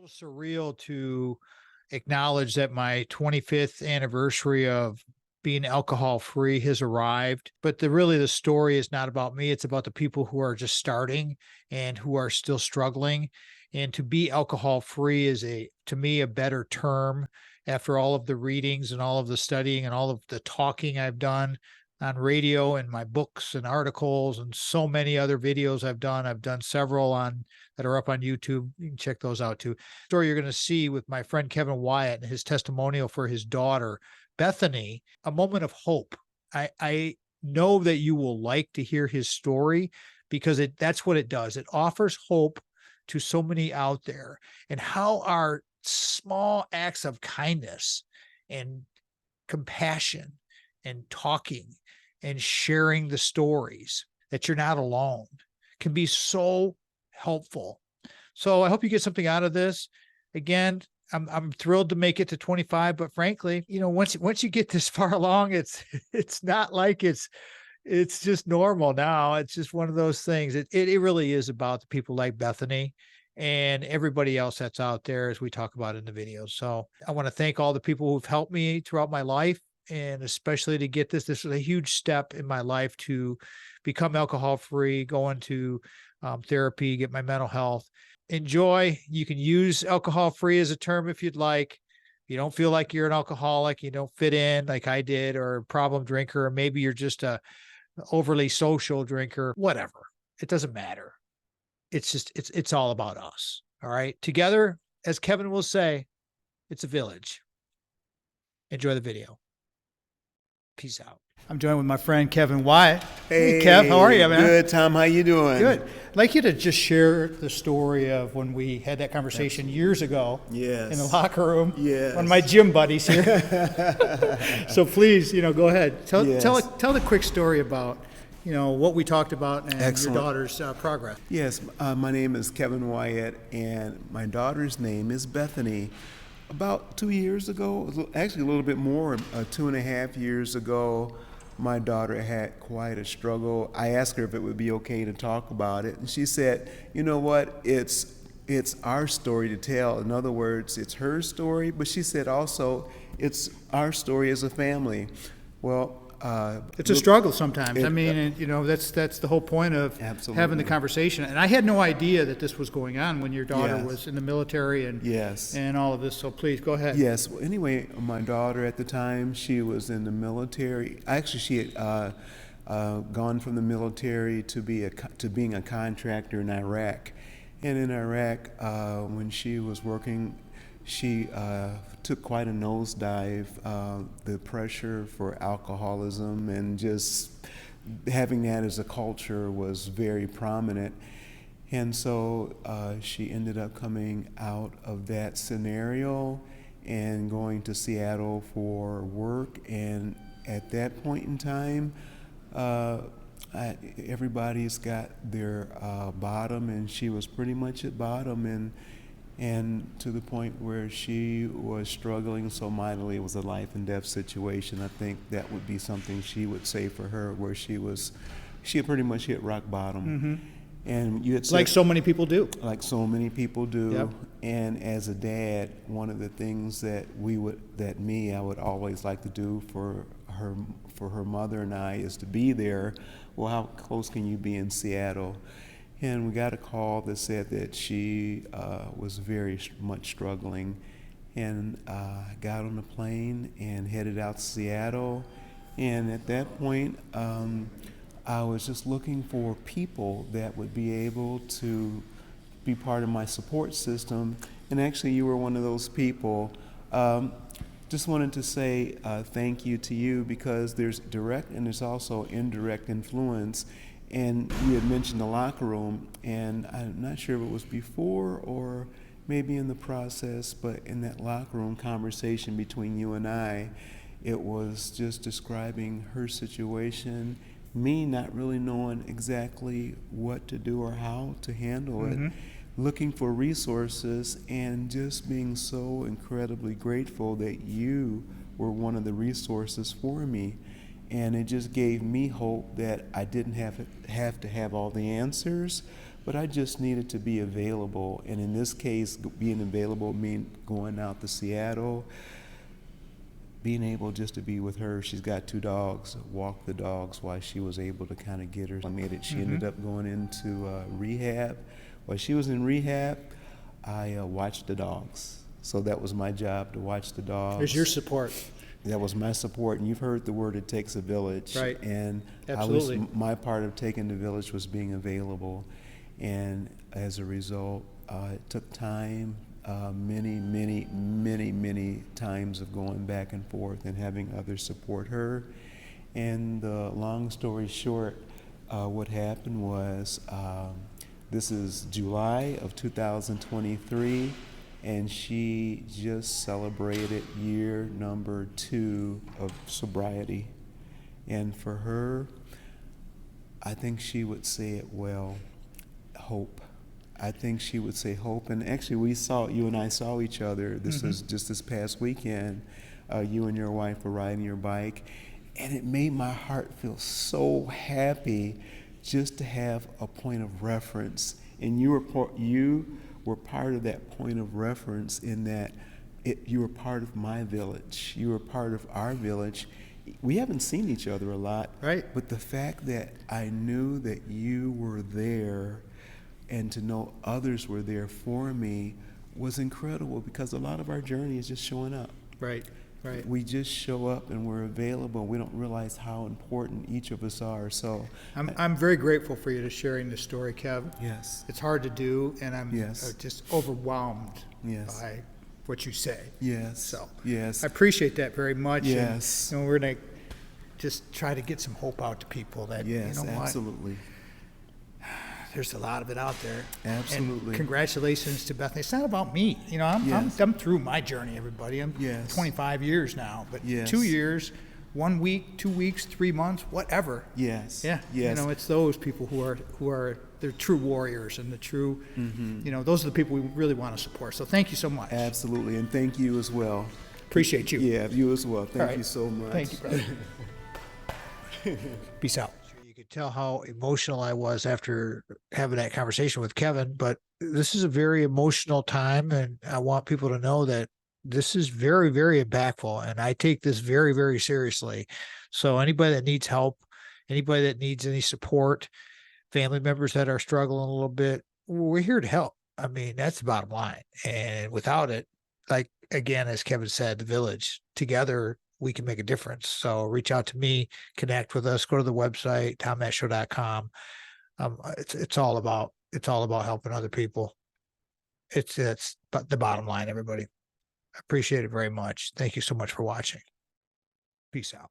little surreal to acknowledge that my 25th anniversary of being alcohol free has arrived. But the story is not about me. It's about the people who are just starting and who are still struggling. And to be alcohol free is to me, a better term after all of the readings and all of the studying and all of the talking I've done on radio and my books and articles and so many other videos I've done. I've done several on that are up on YouTube. You can check those out too. Story you're going to see with my friend Kevin Wyatt and his testimonial for his daughter, Bethany, a moment of hope. I know that you will like to hear his story because that's what it does. It offers hope to so many out there, and how our small acts of kindness and compassion and talking and sharing the stories that you're not alone can be so helpful. So I hope you get something out of this. Again, I'm thrilled to make it to 25, but frankly, once you get this far along, it's not like it's just normal now. It's just one of those things. It really is about the people like Bethany and everybody else that's out there, as we talk about in the video. So I want to thank all the people who've helped me throughout my life, and especially to get this. This was a huge step in my life to become alcohol free, go into therapy, get my mental health. Enjoy. You can use alcohol free as a term if you'd like. If you don't feel like you're an alcoholic, you don't fit in like I did, or a problem drinker, or maybe you're just a overly social drinker, whatever. It doesn't matter. It's all about us. All right. Together, as Kevin will say, it's a village. Enjoy the video. Peace out. I'm joined with my friend Kevin Wyatt. Hey, Kev, how are you, man? Good, Tom. How you doing? Good. I'd like you to just share the story of when we had that conversation years ago. Yes. In the locker room. Yes. One of my gym buddies here. So please, go ahead. Tell the quick story about, what we talked about and Excellent. your daughter's progress. Yes. My name is Kevin Wyatt, and my daughter's name is Bethany. About 2 years ago, actually a little bit more, 2.5 years ago, my daughter had quite a struggle. I asked her if it would be okay to talk about it, and she said, "You know what? It's our story to tell. In other words, it's her story, but she said also it's our story as a family." Well, it's a struggle sometimes. That's the whole point of Absolutely. having the conversation. And I had no idea that this was going on when your daughter Yes. was in the military and all of this. So please go ahead. Yes. Well, anyway, my daughter at the time, she was in the military. Actually, she had gone from the military to being a contractor in Iraq. And in Iraq, when she was working, she took quite a nosedive. The pressure for alcoholism and just having that as a culture was very prominent. And so she ended up coming out of that scenario and going to Seattle for work. And at that point in time, everybody's got their bottom, and she was pretty much at bottom, and to the point where she was struggling so mightily. It was a life and death situation. I think that would be something she would say for her, where she had pretty much hit rock bottom. Mm-hmm. And you had said, Like so many people do. Like so many people do. Yep. And as a dad, one of the things that I would always like to do for her mother and I is to be there. Well, how close can you be in Seattle? And we got a call that said that she was very much struggling, and got on a plane and headed out to Seattle. And at that point, I was just looking for people that would be able to be part of my support system. And actually, you were one of those people. Just wanted to say thank you to you, because there's direct and there's also indirect influence. And you had mentioned the locker room, and I'm not sure if it was before or maybe in the process, but in that locker room conversation between you and I, it was just describing her situation, me not really knowing exactly what to do or how to handle Mm-hmm. it, looking for resources, and just being so incredibly grateful that you were one of the resources for me. And it just gave me hope that I didn't have to have all the answers, but I just needed to be available. And in this case, being available mean going out to Seattle, being able just to be with her. She's got 2 dogs, walk the dogs while she was able to kind of get her. I made it. She ended up going into rehab. While she was in rehab, I watched the dogs. So that was my job, to watch the dogs. There's your support. That was my support, and you've heard the word, it takes a village. Right. And Absolutely. my part of taking the village was being available. And as a result, it took time, many times of going back and forth and having others support her. And the long story short, what happened was, this is July of 2023, and she just celebrated year number 2 of sobriety. And for her, I think she would say it well, hope. I think she would say hope. And actually, you and I saw each other. This is just this past weekend. You and your wife were riding your bike, and it made my heart feel so happy just to have a point of reference. And you were part of that point of reference, in that you were part of my village. You were part of our village. We haven't seen each other a lot, Right. but the fact that I knew that you were there, and to know others were there for me, was incredible, because a lot of our journey is just showing up. Right. Right. We just show up and we're available. We don't realize how important each of us are. So I'm very grateful for you to sharing this story, Kev. yes, It's hard to do, and I'm Yes. Just overwhelmed Yes. by what you say. yes, So yes, I appreciate that very much. Yes. And we're going to just try to get some hope out to people that, yes, you know what, absolutely. there's a lot of it out there. Absolutely. And congratulations to Bethany. It's not about me. You know, Yes. I'm through my journey, everybody. I'm Yes. 25 years now, but Yes. 2 years, 1 week, 2 weeks, 3 months, whatever. Yes. Yeah. Yes. You know, it's those people who are they're true warriors, and the true, you know, those are the people we really want to support. So thank you so much. Absolutely. And thank you as well. Appreciate you. Yeah, you as well. Thank All right. you so much. Thank you, brother. Peace out. You could tell how emotional I was after having that conversation with Kevin, but this is a very emotional time, and I want people to know that this is very, very impactful, and I take this very, very seriously. So anybody that needs help, anybody that needs any support, family members that are struggling a little bit, we're here to help. I mean, that's the bottom line. And without it, like, again, as Kevin said, the village together, we can make a difference. So reach out to me, connect with us, go to the website, tommattshow.com. It's all about helping other people. It's the bottom line, everybody. I appreciate it very much. Thank you so much for watching. Peace out.